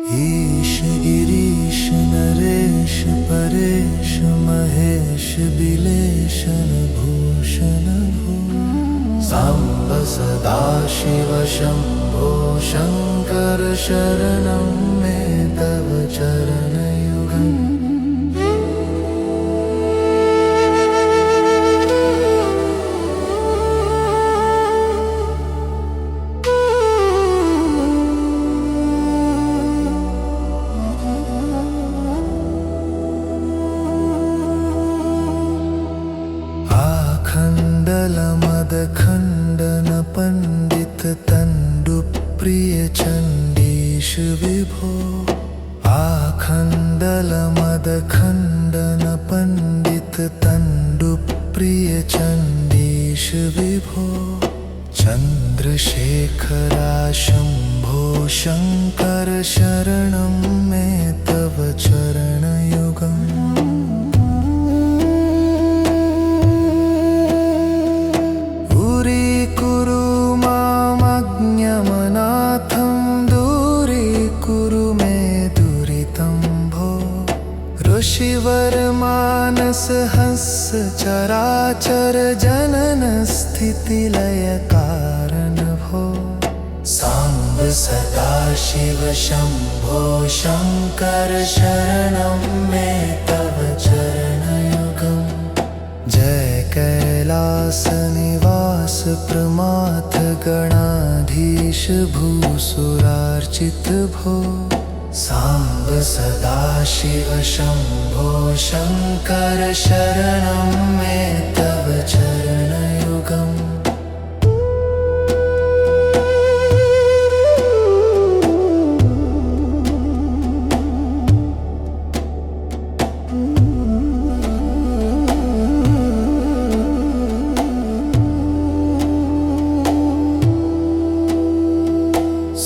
ईश गिरीश नरेश परेश महेश बिलेशन भूषण भो सांब सदाशिव शंभो शंकर शरणं मे तव चरणयुगम्। आखण्डलमदखण्डन पंडित तंडु प्रिय चंडीश विभो आखण्डलमदखण्डन पंडित तंडु प्रिय चंडीश विभो चंद्रशेखरा शंभो शंकर शरणं मे तव चरणयुगम्। ऋषिवर मानस हंस चराचर जनन स्थिति लय कारण भो सांब सदाशिव शंभो शंकर शरणं मे तव चरणयुगम्। जय कैलास निवास प्रमाथ गणाधीश भूसुरार्चित भो सांब सदाशिव शंभो शंकर शरणं मे तव चरणयुगम्।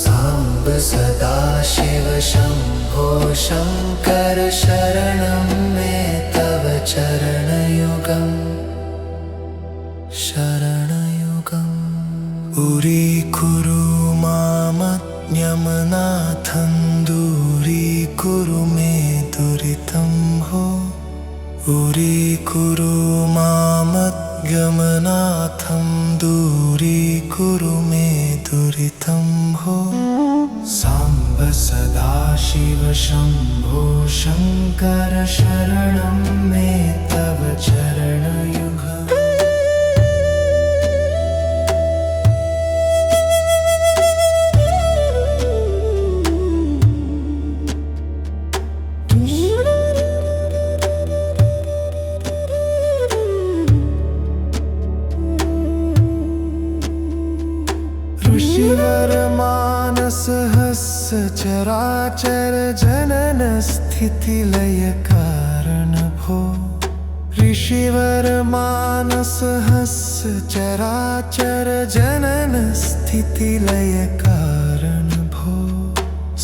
सांब सदाशिव शंभो शंकर शरणं मे तव चरणयुगम्। शरणयुगम्। उरीकुरु मामज्ञमनाथं दूरीकुरु मे दुरितं भो उरीकुरु मामज्ञमनाथं दूरीकुरु मे दुरितं भो सांब सदाशिव शंभो शंकर शरणं मे तव चरणयुगम्। ऋषिवर मानस हस चराचर जनन स्थिति लय कारण भो ऋषिवर मानस हस चराचर जनन स्थिति लय कारण भो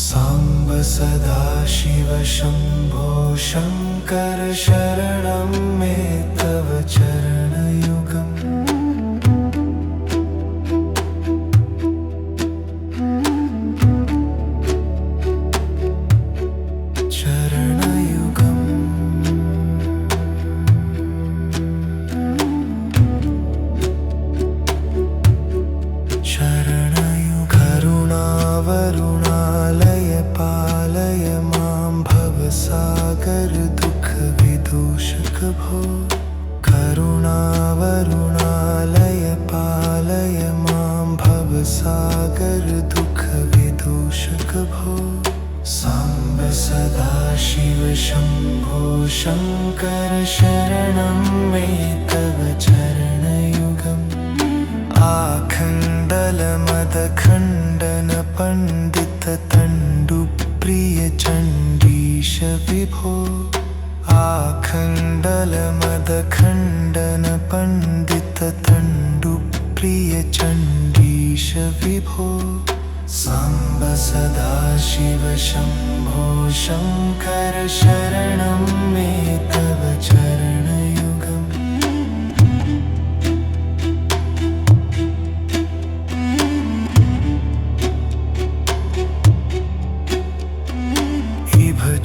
सांब सदाशिव शंभो शंकर शरणं मे तव चरणयुगम्। करुणावरुणालय पालय मां भवसागर दुख विदूषक भो करुणावरुणालय पालय मां भवसागर दुख विदूषक भो सांब सदाशिव शंभो शंकर शरणं मे तव चरणयुगम्। आखण्डलमदखण्डन पंडित तंडु प्रिय चंडीश विभो आखण्डलमदखण्डन पंडित तंडु प्रिय चंडीश विभो सांब सदाशिव शंभो शंकर शरणं मे तव चरणयुगम्।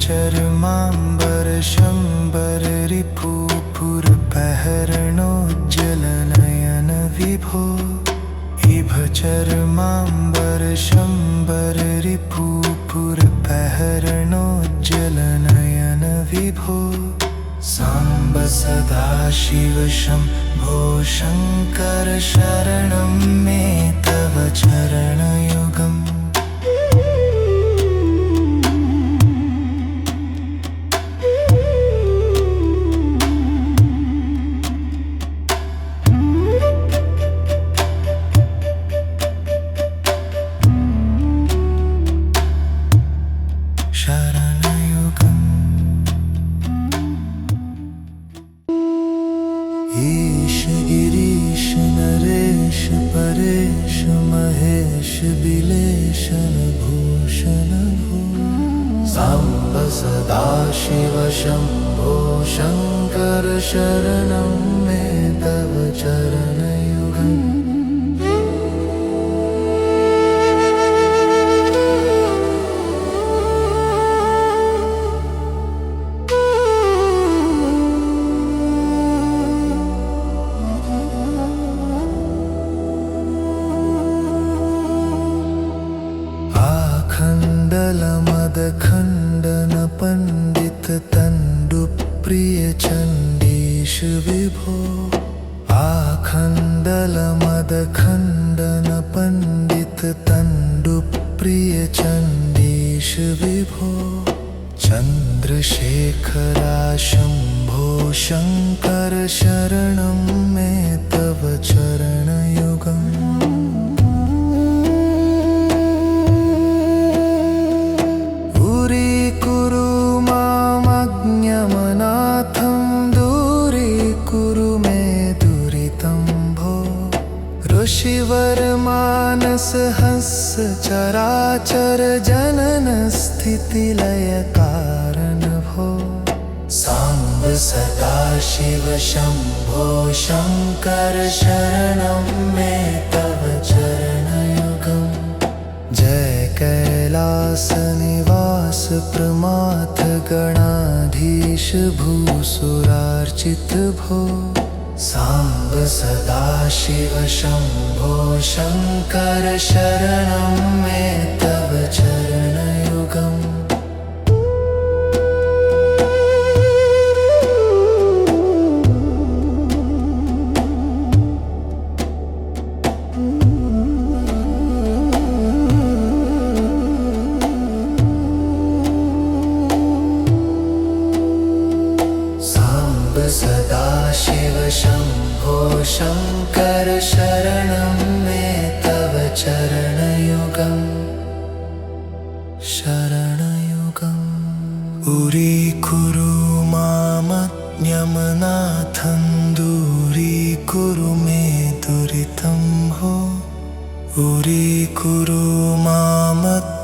चर्माम्बरशम्बर रिपुपुरपहरणोज्ज्वलनयन विभो इभ चर्माम्बरशम्बर रिपुपुरपहरणोज्ज्वलनयन विभो साम्ब सदाशिव शम्भो शङ्कर शरणं मे तव चरणयुगम् ईश गिरीश नरेश परेश महेश बिलेशन भूषण भो साम्ब सदाशिव शम्भो शङ्कर शरणं मे तव चरणयुगम् मदखण्डन पण्डित तण्डुप्रिय चण्डीश विभो आखण्डल मदखण्डन पण्डित तण्डुप्रिय चण्डीश विभो चन्द्रशेखरा शम्भो शङ्कर शरणं मे तव चरणयुगम् ऋषिवर मानस हंस चराचर जनन स्थिति लय कारण भो साम्ब सदाशिव शम्भो शङ्कर शरणं मे तव चरणयुगम् जय कैलास निवास प्रमाथ गणाधीश भूसुरार्चित भो साम्ब सदाशिव शम्भो शङ्कर शरणं मे तव चरणयुगम् सदाशिव शम्भो शङ्कर शरणं मे तव चरणयुगम् शरणयुगम् उरीकुरु मामज्ञमनाथं दूरीकुरु मे दुरितं भो उरीकुरु मामज्ञमनाथं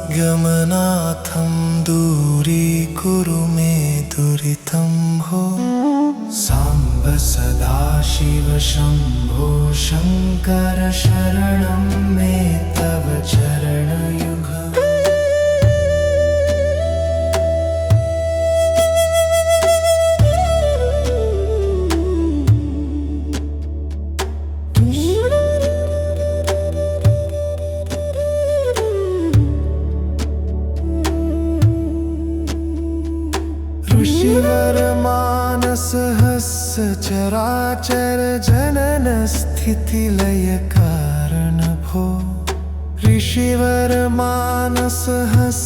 दूरीकुरु मे दुरितं भो साम्ब सदाशिव शम्भो शङ्कर शरणं मे तव चरणयुगम् ऋषिवर मानस हस चराचर जनन स्थिति लय कारण भो ऋषिवर मानस हस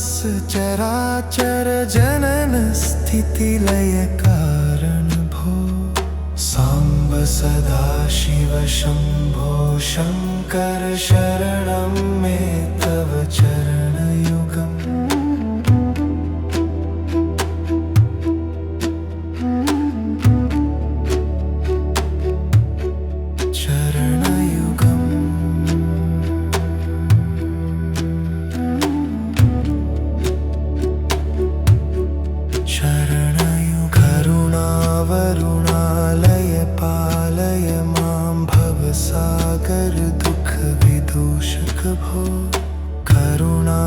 चराचर जनन स्थिति लय कारण भो साम्ब सदाशिव शम्भो शङ्कर शरणं मे तव चरणयुगम् करुणावरुणालय पालय मां भवसागर दुःख विदूषक भो करुणा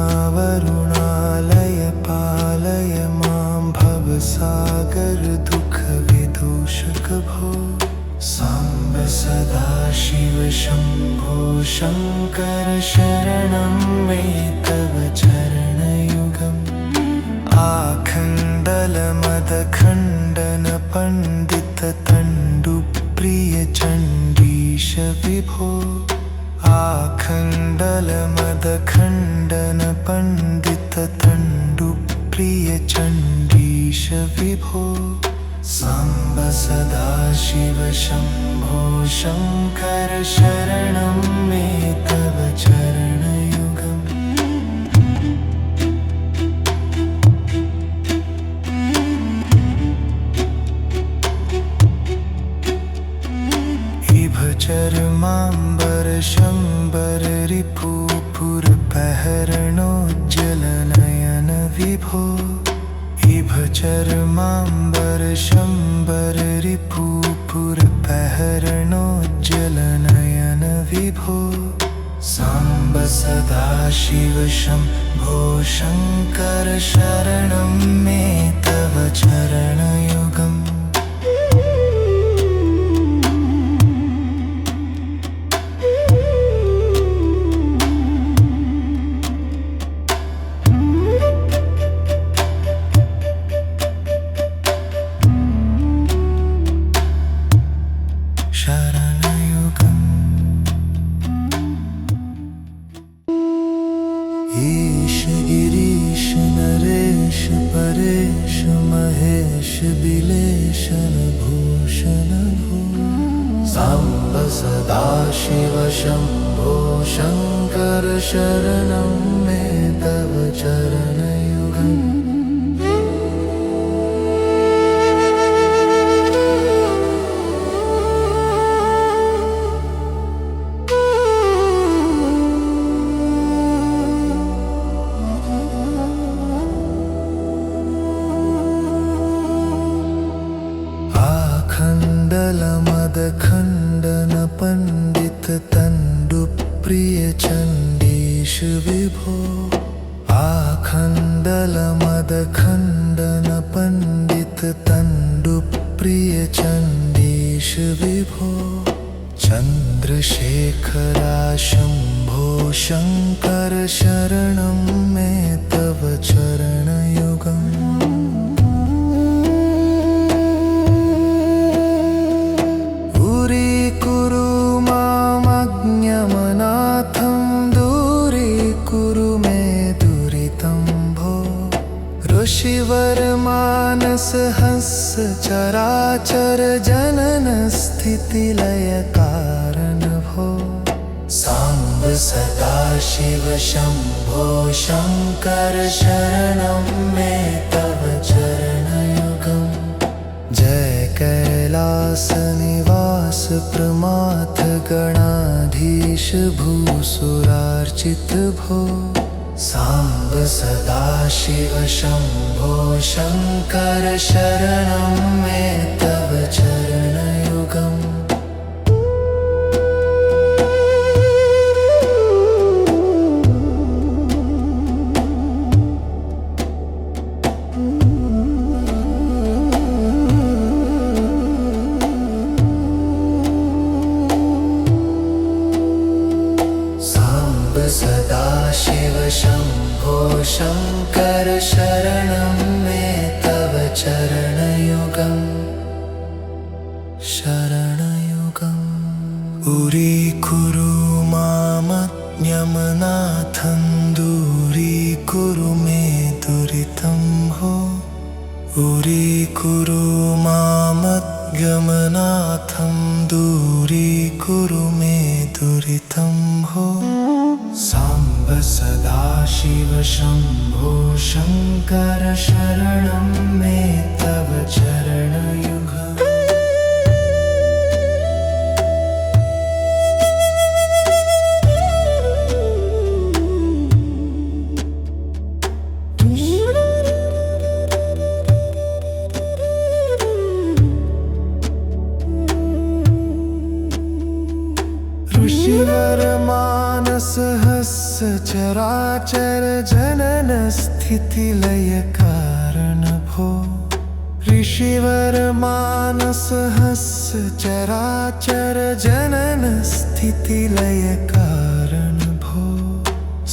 शम्भो शङ्कर शरणं मे तव चरणयुगम् आखण्डलमदखण्डन पण्डिततण्डुप्रिय चण्डीश विभो आखण्डलमदखण्डन पण्डिततण्डुप्रिय चण्डीश विभो साम्ब सदाशिव शम्भो शङ्कर शरणं मे तव चरणयुगम् इभ चर्माम्बर शम्बर रिपुपुर पहरणोज्ज्वलनयन विभो इभ चर्माम्बर शम्बर रिपुपुर पहरणोज्ज्वलनयन विभो साम्ब सदाशिव शम्भो शङ्कर शरणं मे तव चरणयुगम् ईश गिरीश नरेश परेश महेश बिलेशन भूषण भो साम्ब सदाशिव शम्भो शङ्कर शरणं मे तव चरणयुगम् आखण्डलमदखण्डन पण्डिततण्डुप्रिय चण्डीश विभो आखण्डलमदखण्डन पण्डिततण्डुप्रिय चण्डीश विभो चन्द्रशेखरा शम्भो शङ्कर शरणं मे तव चरणयुगम् ऋषिवर मानस हंस चराचर जनन स्थिति लय कारण भो साम्ब सदाशिव शम्भो शङ्कर शरणं मे तव चरणयुगम् जय कैलास निवास प्रमाथ गणाधीश भूसुरार्चित भो साम्ब सदाशिव शम्भो शङ्कर शरणं मे तव चरणयुगम् सदाशिव शम्भो शङ्कर शरणं मे तव चरणयुगम् शरणयुगम् दूरीकुरु मामज्ञमनाथं दूरीकुरु मे दुरितं भो दूरीकुरु मामज्ञमनाथं दूरीकुरु मे दुरितं भो साम्ब सदाशिव शम्भो शङ्कर शरणं मे तव चरणयुगम् ऋषिवर मानस हस्य चराचर जनन स्थिति लय कारण भो ऋषिवर मानसहस्य चराचर जनन स्थिति लय कारण भो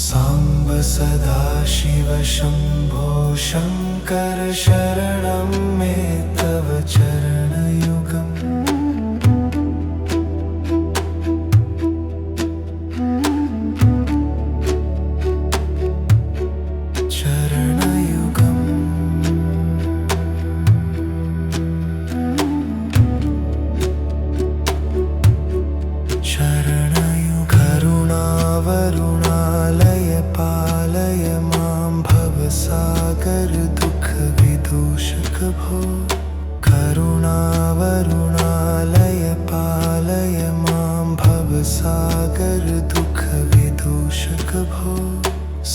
सांब सदाशिव शंभो शंकर शरणं मे तव चरणयुगम् करुणावरुणालय पालय मां भवसागर दुःख विदूषक भो करुणावरुणालय पालय मां भवसागर दुःख विदूषक भो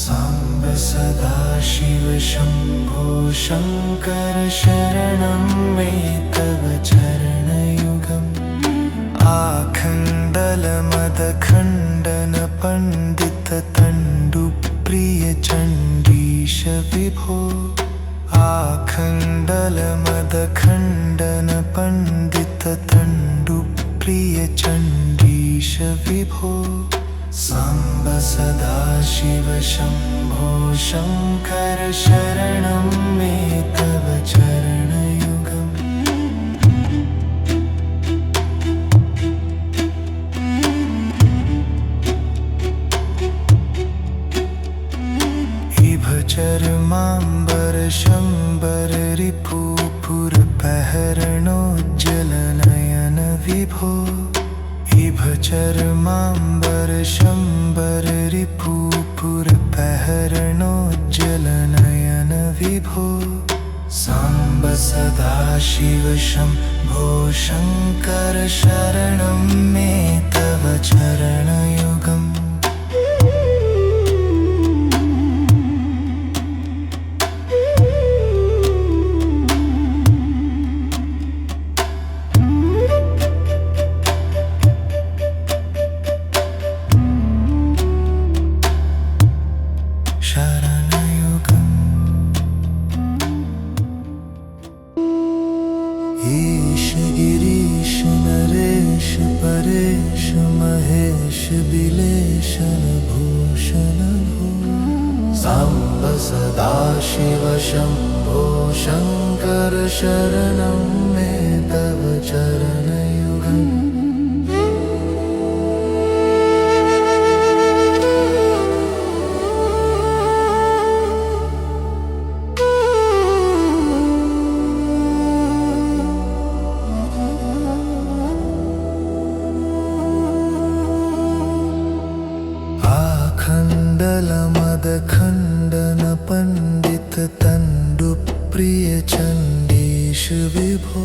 सांब सदाशिव शंभो शंकर शरणं मे तव चरणयुगम् आखण्डल मदखण्डन पंडित तण्डु प्रिय चण्डीश विभो आखण्डल मदखण्डन पंडित तण्डु प्रिय चण्डीश विभो सांब सदाशिव शंभो शंकर शरणं मे तव चरणयुगम् चरमांबर शंबर रिपुपुर पहरणोज्जल नयन विभो इभ चरमांबर शंबर रिपुपुर पहरणोज्जल नयन विभो सांब सदाशिव शंभो शंकर शरणं मे तव चरणयुगम् ईश गिरीश नरेश परेश महेश बिलेशन भूषण भो सांब सदाशिव शंभो शंकर शरणं मे तव चरणयुगम् खण्डल मदखण्डन पंडित तण्डु प्रिय चण्डीश विभो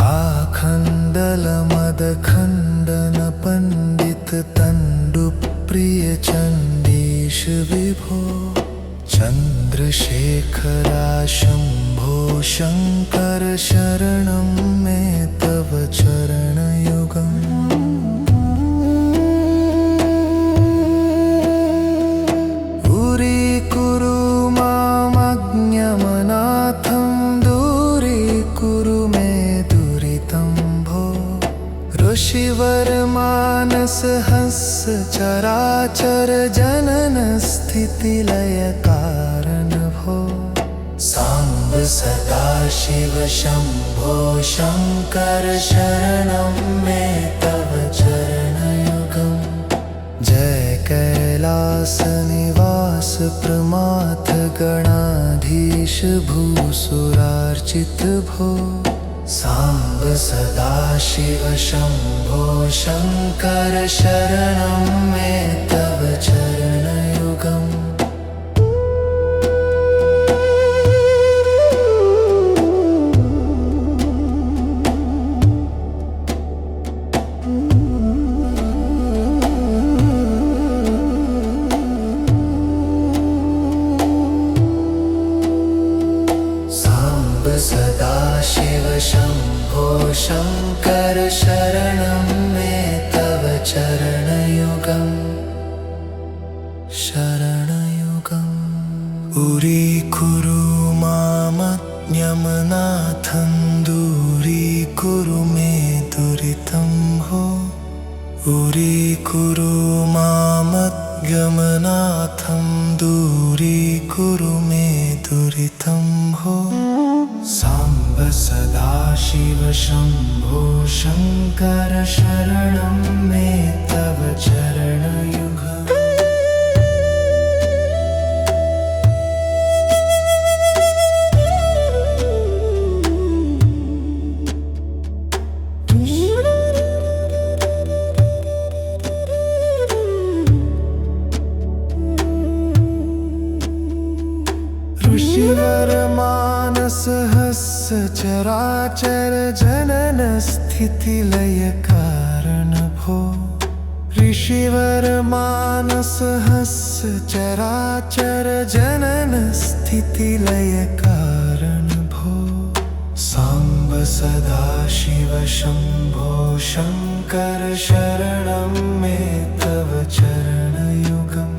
आखण्डल मदखण्डन पंडित तण्डु प्रिय चण्डीश विभो चन्द्रशेखरा शंभो शंकर शरणं मे तव चरणयुगम् ऋषिवर मानसहस्य चराचर जनन स्थिति लय कारण भो सांब सदाशिव शंभो शंकर शरणं मे तव चरणयुगम् जय कैलास निवास प्रमाथ गणाधीश भूसुरार्चित भो सांब सदाशिव शंभो शंकर शरणं मे तव चरणयुगम् सदाशिव शंभो शंकर शरणं मे तव चरणयुगम् शरणयुगम् उरीकुरु मामज्ञमनाथ कुरु मे दुरितं भो। साम्ब सदाशिव शम्भो शङ्कर शरणं मे तव चरणयुगम्। ऋषिवर मानस हस्य चराचर जनन स्थिति लय कारण भो। ऋषिवर मानस हस्य चराचर जनन स्थिति लय कारण भो। साम्ब सदाशिव शम्भो शङ्कर शरणं मे तव चरणयुगम्।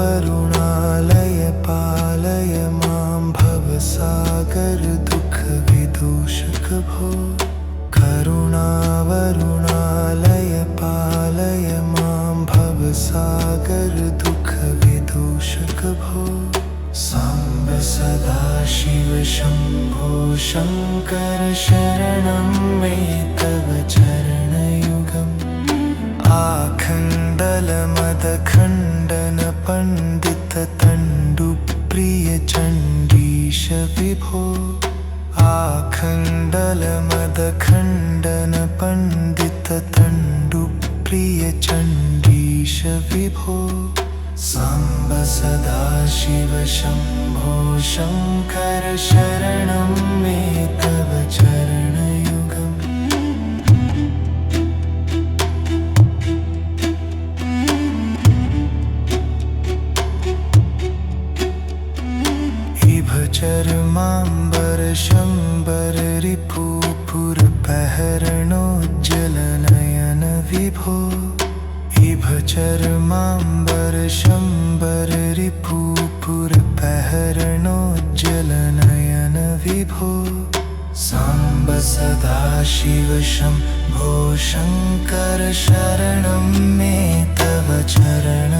करुणावरुणालय पालय मां भवसागर दुःख विदूषक भो। करुणावरुणालय पालय मां भवसागर दुःख विदूषक भो। साम्ब सदाशिव शम्भो शङ्कर शरणं मे तव चरणयुगम्। आखण्डलमदखण्डन पण्डित तण्डुप्रिय चण्डीश विभो। आखण्डलमदखण्डन पण्डित तण्डुप्रिय चण्डीश विभो। साम्ब सदाशिव शम्भो शङ्कर शरणं मे तव चरणयुगम्। चरमाम्बर शम्बर रिपुपुर पहरणोज्जलनयन विभो। इभ चरमाम्बर शम्बर रिपुपुर पहरणोज्जलनयन विभो। साम्ब सदाशिव शम्भो शङ्कर शरणं मे तव चरण